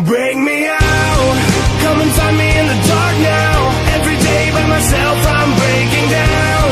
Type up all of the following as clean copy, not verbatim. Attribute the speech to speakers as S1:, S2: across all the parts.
S1: Bring me out, come and find me in the dark now. Every day by myself I'm breaking down.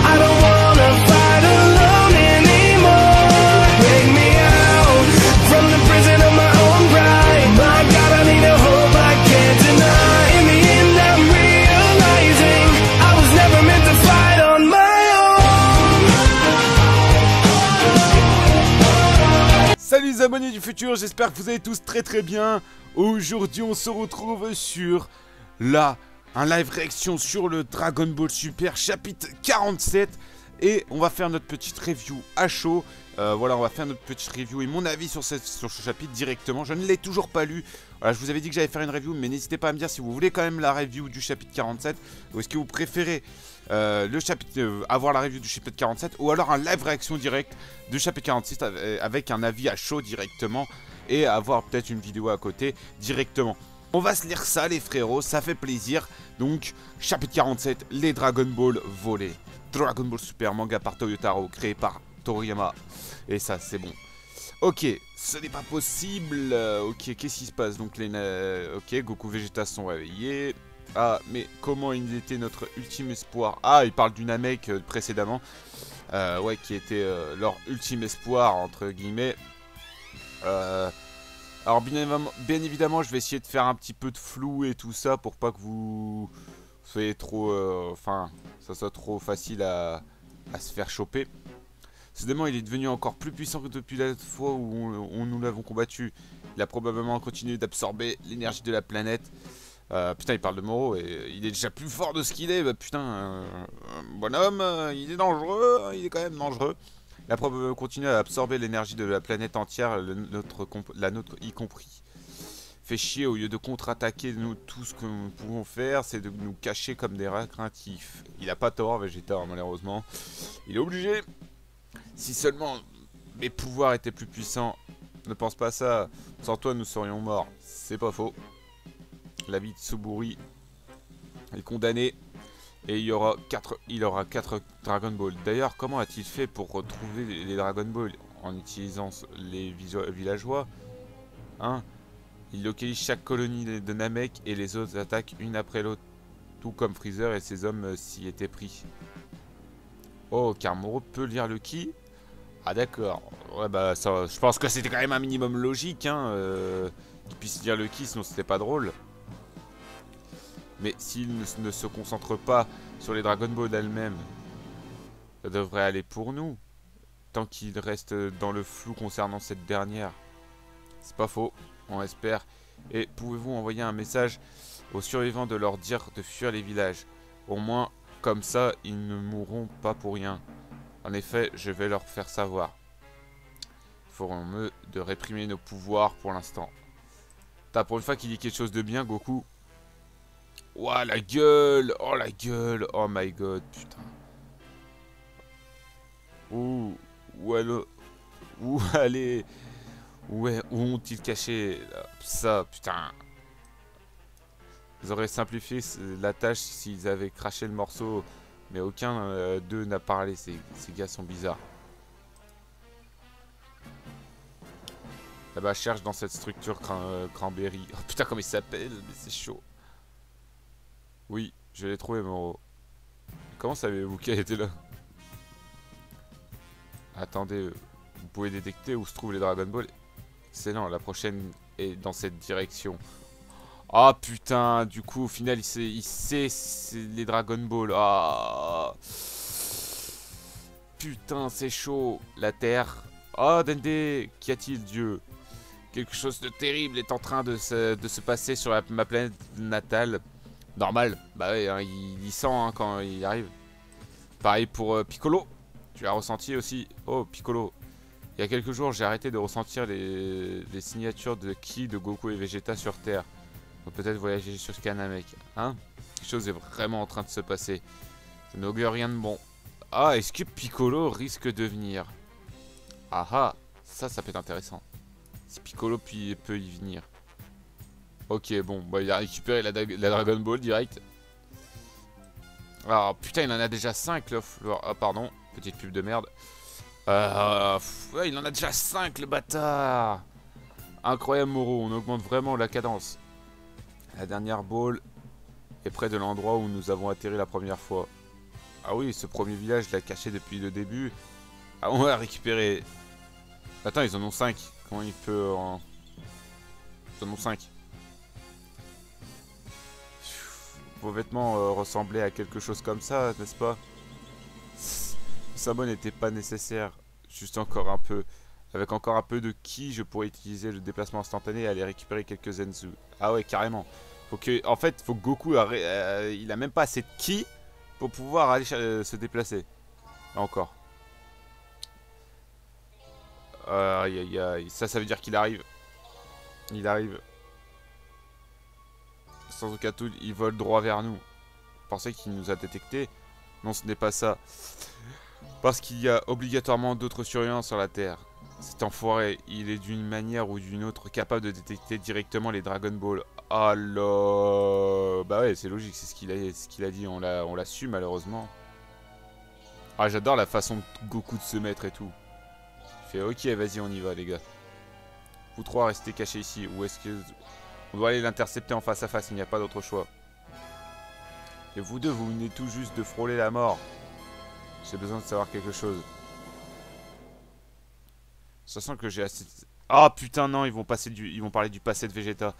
S1: I don't wanna fight alone anymore. Bring me out, from the prison of my own pride. My God, I need a hope I can't deny. In the end I'm realizing I was never meant to fight on my own.
S2: Salut les abonnés du futur, j'espère que vous allez tous très bien. Aujourd'hui on se retrouve sur un live réaction sur le Dragon Ball Super chapitre 47. Et on va faire notre petite review à chaud. Voilà, on va faire notre petite review et mon avis sur ce chapitre directement. Je ne l'ai toujours pas lu. Voilà, je vous avais dit que j'allais faire une review, mais n'hésitez pas à me dire si vous voulez quand même la review du chapitre 47. Ou est-ce que vous préférez le chapitre, avoir la review du chapitre 47, ou alors un live réaction direct du chapitre 46 avec un avis à chaud directement. Et avoir peut-être une vidéo à côté directement. On va se lire ça les frérots, ça fait plaisir. Donc chapitre 47, les Dragon Ball volés. Dragon Ball Super, manga par Toyotaro, créé par Toriyama. Et ça c'est bon. Ok, ce n'est pas possible. Ok, qu'est-ce qui se passe? Donc ok, Goku Vegeta sont réveillés. Ah, mais comment ils étaient notre ultime espoir? Ah, il parle du Namek précédemment. Ouais, qui était leur ultime espoir entre guillemets. Alors bien évidemment je vais essayer de faire un petit peu de flou et tout ça pour pas que vous soyez trop enfin ça soit trop facile à se faire choper. Soudainement il est devenu encore plus puissant que depuis la fois où nous l'avons combattu. Il a probablement continué d'absorber l'énergie de la planète. Putain il parle de Moro et il est déjà plus fort de ce qu'il est. Bah, putain bonhomme il est dangereux, il est quand même dangereux. La probe continue à absorber l'énergie de la planète entière, la nôtre y compris. Fait chier, au lieu de contre-attaquer, nous, tout ce que nous pouvons faire, c'est de nous cacher comme des rats craintifs. Il a pas tort, Vegeta, malheureusement. Il est obligé. Si seulement mes pouvoirs étaient plus puissants, ne pense pas à ça. Sans toi, nous serions morts. C'est pas faux. La vie de Suburi est condamnée. Et il aura 4 Dragon Ball. D'ailleurs, comment a-t-il fait pour retrouver les Dragon Ball? En utilisant les villageois, hein? Il localise chaque colonie de Namek et les autres attaquent une après l'autre. Tout comme Freezer et ses hommes s'y étaient pris. Oh, car Moro peut lire le ki? Ah d'accord. Ouais bah ça, je pense que c'était quand même un minimum logique, hein, qu'il puisse lire le ki, sinon c'était pas drôle. Mais s'il ne se concentre pas sur les Dragon Ball elles-mêmes, ça devrait aller pour nous. Tant qu'il reste dans le flou concernant cette dernière. C'est pas faux, on espère. Et pouvez-vous envoyer un message aux survivants de leur dire de fuir les villages? Au moins, comme ça, ils ne mourront pas pour rien. En effet, je vais leur faire savoir. Ferons-nous de réprimer nos pouvoirs pour l'instant. T'as pour une fois qu'il dit quelque chose de bien, Goku. Ouah, la gueule! Oh, la gueule! Oh my god, putain. Où allez? Où ont-ils caché ça, putain? Ils auraient simplifié la tâche s'ils avaient craché le morceau. Mais aucun d'eux n'a parlé, ces gars sont bizarres. Là-bas, cherche dans cette structure Cranberry. Oh putain, comment il s'appelle? Mais c'est chaud. Oui, je l'ai trouvé, Moro. Comment savez-vous qu'elle était là? Attendez, vous pouvez détecter où se trouvent les Dragon Ball. Excellent, la prochaine est dans cette direction. Ah oh, putain, du coup, au final, il sait les Dragon Ball. Ah putain, c'est chaud. La Terre. Oh, Dende, qu'y a-t-il, Dieu? Quelque chose de terrible est en train de se passer sur ma planète natale. Normal, bah ouais, hein, il sent hein, quand il arrive. Pareil pour Piccolo. Tu as ressenti aussi. Oh, Piccolo. Il y a quelques jours, j'ai arrêté de ressentir les signatures de ki de Goku et Vegeta sur Terre. On peut peut-être voyager sur Namek. Hein? Quelque chose est vraiment en train de se passer. Ça n'augure rien de bon. Ah, est-ce que Piccolo risque de venir? Ah ah, ça peut être intéressant. Si Piccolo peut y venir. Ok, bon, bah, il a récupéré la Dragon Ball direct. Alors, putain, il en a déjà 5, là. Ah, pardon, petite pub de merde. Ouais, il en a déjà 5, le bâtard. Incroyable Moro, on augmente vraiment la cadence. La dernière ball est près de l'endroit où nous avons atterri la première fois. Ah oui, ce premier village l'a caché depuis le début. Ah, on va récupérer... Attends, ils en ont 5. Comment il peut en... Ils en ont 5. Vos vêtements ressemblaient à quelque chose comme ça, n'est-ce pas? Le symbole n'était pas nécessaire. Juste encore un peu. Avec encore un peu de ki, je pourrais utiliser le déplacement instantané et aller récupérer quelques Zenzu. Ah ouais, carrément. Faut que, en fait, faut que Goku... il a même pas assez de ki pour pouvoir aller se déplacer. Là encore. Aïe aïe aïe. Ça veut dire qu'il arrive. Il arrive. Sans aucun doute, il vole droit vers nous. Vous pensez qu'il nous a détectés? Non, ce n'est pas ça. Parce qu'il y a obligatoirement d'autres surveillants sur la Terre. Cet enfoiré, il est d'une manière ou d'une autre capable de détecter directement les Dragon Ball. Alors... Bah ouais, c'est logique, c'est ce qu'il a dit. On l'a su malheureusement. Ah, j'adore la façon de Goku de se mettre et tout. Il fait ok, vas-y, on y va les gars. Vous trois restez cachés ici. Ou est-ce que... On doit aller l'intercepter en face à face, il n'y a pas d'autre choix. Et vous deux, vous venez tout juste de frôler la mort. J'ai besoin de savoir quelque chose. Sachant que j'ai assez... Ah putain non, ils vont parler du passé de Vegeta.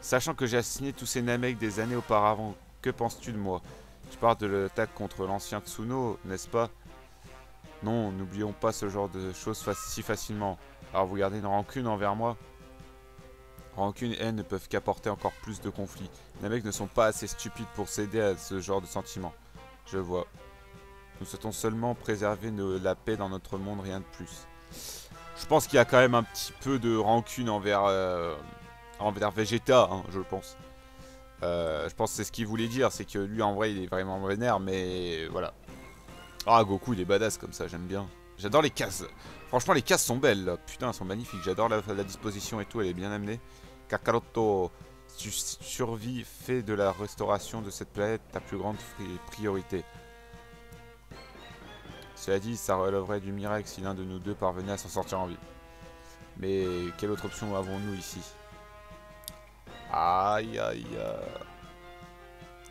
S2: Sachant que j'ai assassiné tous ces Namek des années auparavant, que penses-tu de moi? Tu parles de l'attaque contre l'ancien Tsuno, n'est-ce pas? Non, n'oublions pas ce genre de choses si facilement. Alors vous gardez une rancune envers moi? Rancune et haine ne peuvent qu'apporter encore plus de conflits. Les Namek ne sont pas assez stupides pour céder à ce genre de sentiments. Je vois. Nous souhaitons seulement préserver la paix dans notre monde, rien de plus. Je pense qu'il y a quand même un petit peu de rancune envers Vegeta, hein, je pense. Je pense que c'est ce qu'il voulait dire, c'est que lui en vrai il est vraiment vénère, mais voilà. Ah, Goku il est badass comme ça, j'aime bien. J'adore les cases. Franchement les cases sont belles là. Putain, elles sont magnifiques. J'adore la disposition et tout, elle est bien amenée. Kakaroto, si tu survis, fais de la restauration de cette planète ta plus grande priorité. Cela dit, ça relèverait du miracle si l'un de nous deux parvenait à s'en sortir en vie. Mais quelle autre option avons-nous ici? Aïe aïe aïe.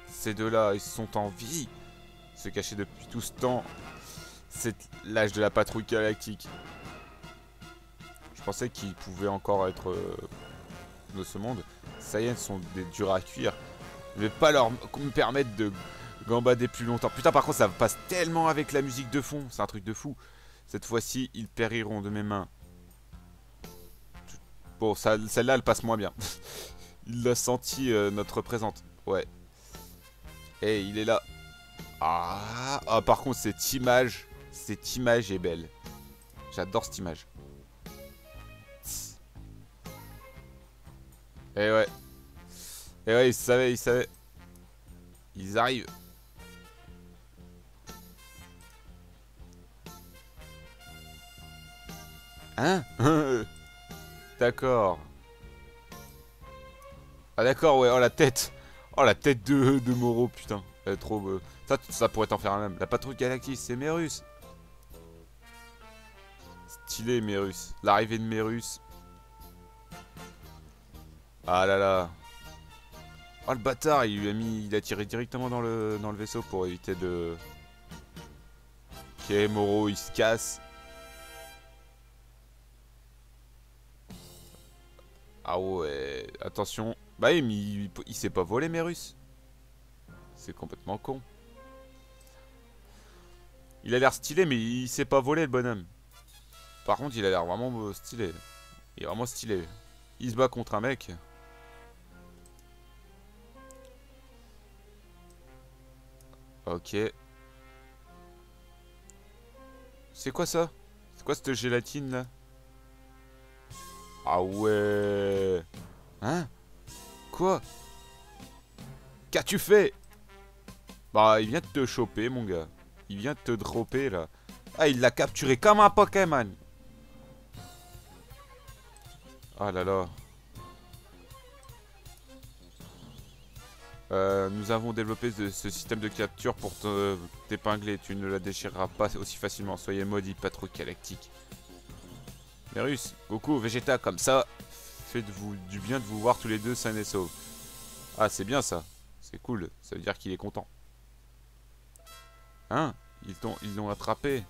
S2: Ces deux-là, ils sont en vie. Se cacher depuis tout ce temps. C'est l'âge de la patrouille galactique. Je pensais qu'ils pouvaient encore être de ce monde. Saiyans sont des durs à cuire. Je vais pas me permettre de gambader plus longtemps. Putain, par contre, ça passe tellement avec la musique de fond. C'est un truc de fou. Cette fois-ci, ils périront de mes mains. Bon, celle-là, elle passe moins bien. Il a senti notre présente. Ouais. Et il est là. Ah, par contre, cette image est belle. J'adore cette image. Et ouais. Et ouais, ils savaient. Ils arrivent. Hein? D'accord. Ah d'accord, ouais, oh la tête. Oh la tête de Moro, putain. Elle est trop... Ça pourrait t'en faire un même. La patrouille galactique, c'est Merus. Stylé Merus. L'arrivée de Merus. Ah là là. Oh le bâtard, il a tiré directement dans le vaisseau pour éviter de... Ok, Moro, il se casse. Ah ouais, attention. Bah oui, mais il sait pas voler, Merus. C'est complètement con. Il a l'air stylé, mais il sait pas voler, le bonhomme. Par contre, il a l'air vraiment stylé. Il est vraiment stylé. Il se bat contre un mec. Ok. C'est quoi ça? C'est quoi cette gélatine là? Ah ouais. Hein? Quoi? Qu'as-tu fait? Bah, il vient de te choper, mon gars. Il vient de te dropper, là. Ah, il l'a capturé comme un Pokémon. Ah là là. Nous avons développé ce système de capture pour t'épingler. Tu ne la déchireras pas aussi facilement. Soyez maudit, patrouille galactique. Merus, Goku, Vegeta, comme ça. fait du bien de vous voir tous les deux sains et saufs. Ah, c'est bien ça. C'est cool. Ça veut dire qu'il est content. Hein? Ils l'ont attrapé.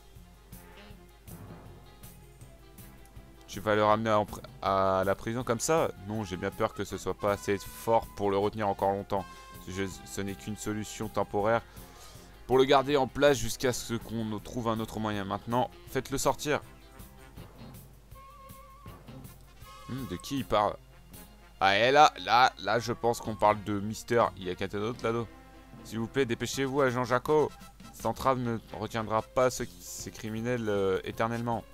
S2: Tu vas le ramener à la prison comme ça? Non, j'ai bien peur que ce soit pas assez fort pour le retenir encore longtemps. Ce n'est qu'une solution temporaire pour le garder en place jusqu'à ce qu'on trouve un autre moyen. Maintenant, faites-le sortir. De qui il parle? Ah, et là, je pense qu'on parle de Mister. Il y a quelqu'un d'autre là-dedans. S'il vous plaît, dépêchez-vous, agent Jaco. Cette entrave ne retiendra pas ces criminels éternellement.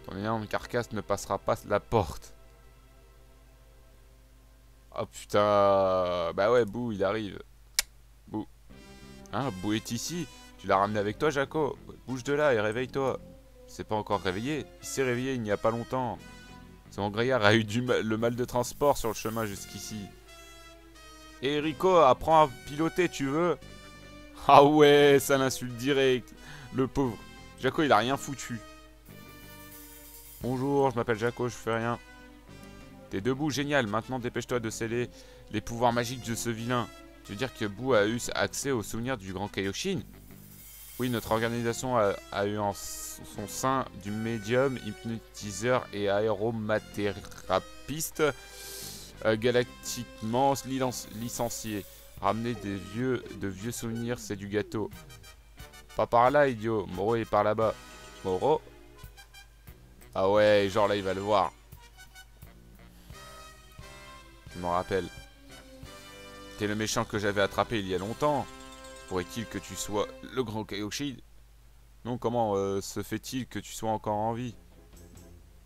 S2: Ton énorme carcasse ne passera pas la porte. Oh putain. Bah ouais, Boo, il arrive. Boo. Hein, Boo est ici. Tu l'as ramené avec toi, Jaco. Bouge de là et réveille-toi. Il s'est pas encore réveillé. Il s'est réveillé il n'y a pas longtemps. Son grillard a eu le mal de transport sur le chemin jusqu'ici. Et Rico, apprends à piloter, tu veux? Ah ouais, ça l'insulte direct. Le pauvre. Jaco, il a rien foutu. Bonjour, je m'appelle Jaco, je fais rien. T'es debout, génial. Maintenant, dépêche-toi de sceller les pouvoirs magiques de ce vilain. Tu veux dire que Boo a eu accès aux souvenirs du grand Kaioshin? Oui, notre organisation a eu en son sein du médium, hypnotiseur et aéromathérapiste galactiquement licencié. Ramener de vieux souvenirs, c'est du gâteau. Pas par là, idiot. Moro est par là-bas. Moro? Ah ouais, genre là, il va le voir. Je m'en rappelle. T'es le méchant que j'avais attrapé il y a longtemps. Pourrait-il que tu sois le grand Kaioshin? Non, comment se fait-il que tu sois encore en vie?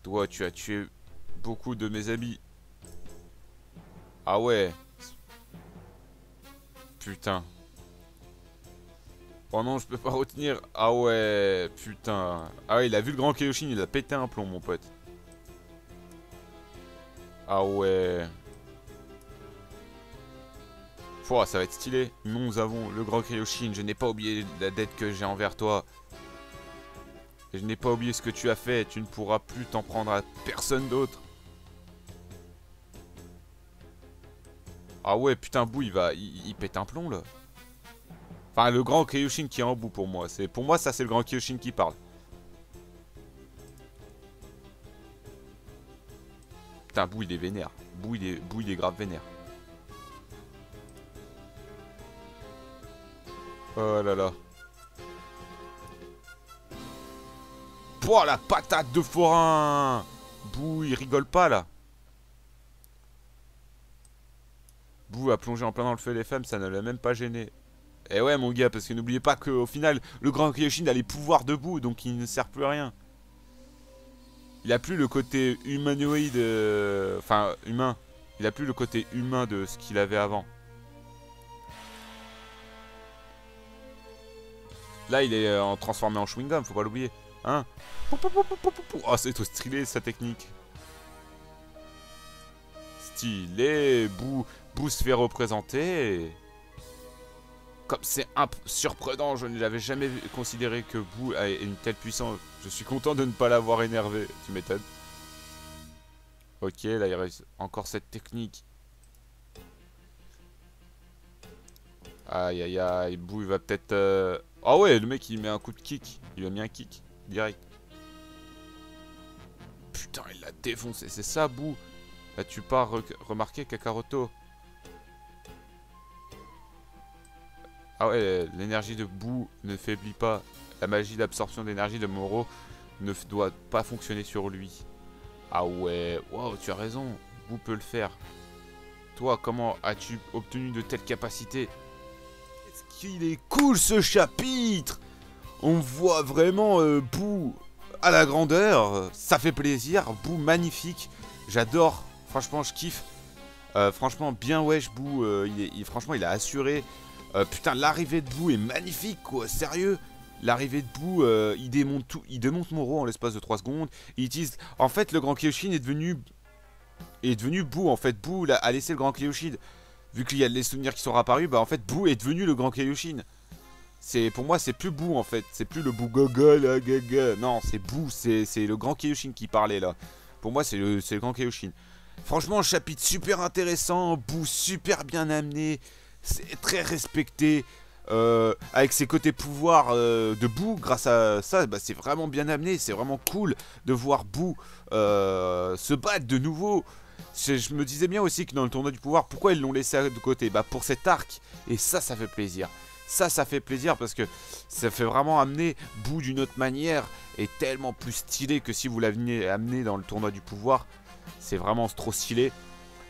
S2: Toi, tu as tué beaucoup de mes amis. Ah ouais. Putain. Oh non, je peux pas retenir. Ah ouais, putain. Ah ouais, il a vu le grand Kaioshin, il a pété un plomb, mon pote. Ah ouais. Pouah, ça va être stylé. Nous avons le grand Kaioshin. Je n'ai pas oublié la dette que j'ai envers toi. Et je n'ai pas oublié ce que tu as fait. Tu ne pourras plus t'en prendre à personne d'autre. Ah ouais, putain, Boo, il pète un plomb, là. Enfin, le grand Kaioshin qui est en bout pour moi. Pour moi, ça, c'est le grand Kaioshin qui parle. Putain, Boo, il est vénère. Boo, il est grave vénère. Oh là là. Pouah, la patate de forain. Boo, il rigole pas, là. Boo a plongé en plein dans le feu des femmes, ça ne l'a même pas gêné. Eh ouais, mon gars, parce que n'oubliez pas qu'au final, le grand Kaioshin a les pouvoirs de Boo, donc il ne sert plus à rien. Il a plus le côté humanoïde... Enfin, humain. Il a plus le côté humain de ce qu'il avait avant. Là, il est transformé en chewing-gum, faut pas l'oublier. Hein? Oh, c'est trop stylé, sa technique. Stylé. Boo se fait représenter. Comme c'est surprenant, je n'avais jamais considéré que Boo ait une telle puissance. Je suis content de ne pas l'avoir énervé. Tu m'étonnes. Ok, là, il reste encore cette technique. Aïe, aïe, aïe. Boo, il va peut-être... Ah ouais, le mec, il met un coup de kick. Il a mis un kick, direct. Putain, il l'a défoncé. C'est ça, Boo. Là, tu pas remarqué, Kakaroto? Ah ouais, l'énergie de Boo ne faiblit pas. La magie d'absorption d'énergie de Moro ne doit pas fonctionner sur lui. Ah ouais, wow, tu as raison. Boo peut le faire. Toi, comment as-tu obtenu de telles capacités? Est-ce qu'il est cool ce chapitre? On voit vraiment Boo à la grandeur. Ça fait plaisir. Boo magnifique. J'adore. Franchement, je kiffe. Franchement, bien wesh Boo. Franchement, il a assuré. Putain, l'arrivée de Boo est magnifique, quoi. Sérieux. L'arrivée de Boo, il démonte tout. Il démonte Moro en l'espace de 3 secondes. Il utilise... En fait, le grand Kaioshin est devenu Boo. En fait, Boo a laissé le grand Kaioshin. Vu qu'il y a les souvenirs qui sont apparus, bah en fait, Boo est devenu le grand Kaioshin. Pour moi, c'est plus Boo en fait. C'est plus le Boo gaga la gaga. Non, c'est Boo. C'est le grand Kaioshin qui parlait là. Pour moi, c'est le grand Kaioshin. Franchement, chapitre super intéressant. Boo super bien amené. C'est très respecté. Avec ses côtés pouvoirs de Boo, grâce à ça, bah, c'est vraiment bien amené. C'est vraiment cool de voir Boo se battre de nouveau. Je me disais bien aussi que dans le tournoi du pouvoir, pourquoi ils l'ont laissé de côté? Bah pour cet arc. Et ça fait plaisir. Ça fait plaisir parce que ça fait vraiment amener Boo d'une autre manière. Et tellement plus stylé que si vous l'aviez amené dans le tournoi du pouvoir. C'est vraiment trop stylé.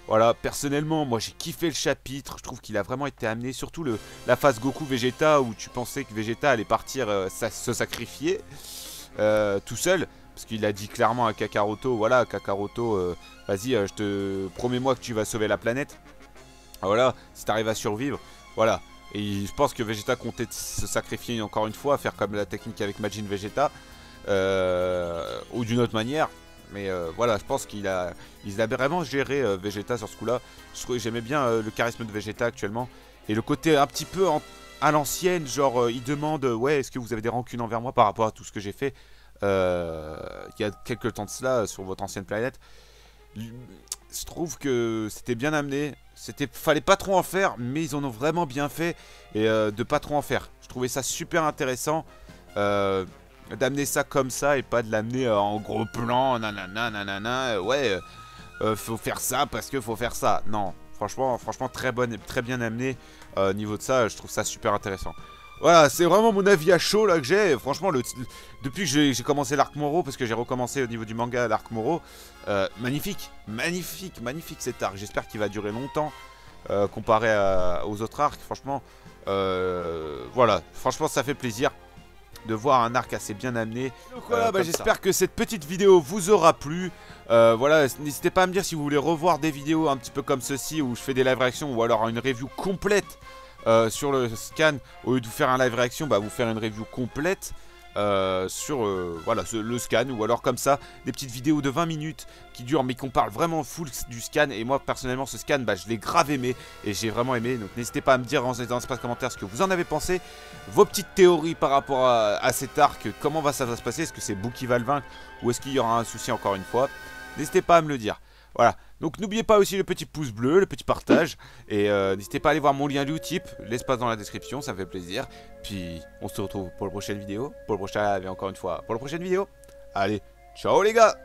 S2: Voilà, personnellement, moi j'ai kiffé le chapitre. Je trouve qu'il a vraiment été amené. Surtout la phase Goku Vegeta où tu pensais que Vegeta allait partir se sacrifier tout seul. Parce qu'il a dit clairement à Kakaroto, voilà Kakaroto, vas-y, promets-moi que tu vas sauver la planète. Voilà, si t'arrives à survivre, voilà. Et je pense que Vegeta comptait se sacrifier encore une fois, faire comme la technique avec Majin Vegeta, ou d'une autre manière. Mais voilà, je pense qu'il a vraiment géré Vegeta sur ce coup-là. J'aimais bien le charisme de Vegeta actuellement. Et le côté un petit peu à l'ancienne, genre il demande, ouais, est-ce que vous avez des rancunes envers moi par rapport à tout ce que j'ai fait il y a quelques temps de cela sur votre ancienne planète. Je trouve que c'était bien amené. Fallait pas trop en faire, mais ils en ont vraiment bien fait. Et de pas trop en faire. Je trouvais ça super intéressant d'amener ça comme ça et pas de l'amener en gros plan, nanana, nanana. Ouais, faut faire ça parce que faut faire ça. Non, franchement très bien amené. Niveau de ça, je trouve ça super intéressant. Voilà, c'est vraiment mon avis à chaud là que j'ai. Franchement, depuis que j'ai commencé l'arc Moro, parce que j'ai recommencé au niveau du manga l'arc Moro, magnifique cet arc. J'espère qu'il va durer longtemps comparé aux autres arcs. Franchement, voilà, franchement ça fait plaisir de voir un arc assez bien amené. Donc voilà, j'espère que cette petite vidéo vous aura plu. Voilà, n'hésitez pas à me dire si vous voulez revoir des vidéos un petit peu comme ceci où je fais des live réactions ou alors une review complète. Sur le scan, au lieu de vous faire un live réaction, bah vous faire une review complète sur voilà, le scan, ou alors comme ça, des petites vidéos de 20 minutes qui durent mais qu'on parle vraiment full du scan. Et moi personnellement ce scan, bah, je l'ai grave aimé et j'ai vraiment aimé. Donc n'hésitez pas à me dire dans l'espace commentaire ce que vous en avez pensé, vos petites théories par rapport à cet arc, comment ça va se passer, est-ce que c'est Boo qui va le vaincre ou est-ce qu'il y aura un souci encore une fois. N'hésitez pas à me le dire. Voilà, donc n'oubliez pas aussi le petit pouce bleu, le petit partage. Et n'hésitez pas à aller voir mon lien Utip, l'espace dans la description, ça me fait plaisir. Puis on se retrouve pour la prochaine vidéo, pour le prochain live et encore une fois pour la prochaine vidéo. Allez, ciao les gars!